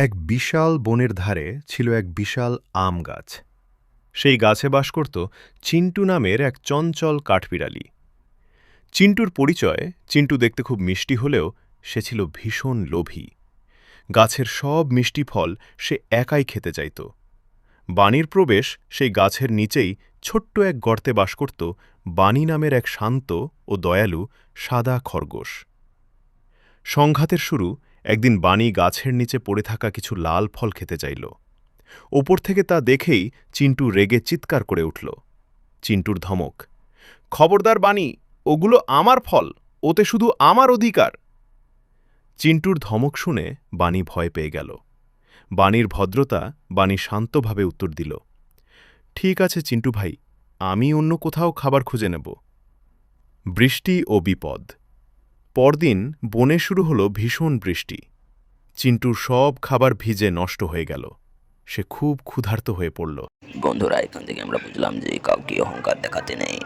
এক বিশাল বনের ধারে ছিল এক বিশাল আম গাছ। সেই গাছে বাস করত চিন্টু নামের এক চঞ্চল কাঠবিড়ালি। চিন্টুর পরিচয়, চিন্টু দেখতে খুব মিষ্টি হলেও সে ছিল ভীষণ লোভী। গাছের সব মিষ্টি ফল সে একাই খেতে চাইত। বাণীর প্রবেশ সেই গাছের নিচেই ছোট্ট এক গর্তে বাস করত বাণী নামের এক শান্ত ও দয়ালু সাদা খরগোশ। সংঘাতের শুরু একদিন বাণী গাছের নিচে পড়ে থাকা কিছু লাল ফল খেতে চাইল। ওপর থেকে তা দেখেই চিন্টু রেগে চিৎকার করে উঠল। চিন্টুর ধমক, খবরদার বাণী, ওগুলো আমার ফল, ওতে শুধু আমার অধিকার। চিন্টুর ধমক শুনে বাণী ভয় পেয়ে গেল। বাণীর ভদ্রতা বাণী শান্তভাবে উত্তর দিল, ঠিক আছে চিন্টু ভাই, আমি অন্য কোথাও খাবার খুঁজে নেব। বৃষ্টি ও বিপদ। পরদিন বনে শুরু হলো ভীষণ বৃষ্টি। চিন্টুর সব খাবার ভিজে নষ্ট হয়ে গেল। সে খুব ক্ষুধার্ত হয়ে পড়ল। বন্ধুরা, এখান থেকে আমরা বুঝলাম যে কাউকে অহংকার দেখাতে নেই।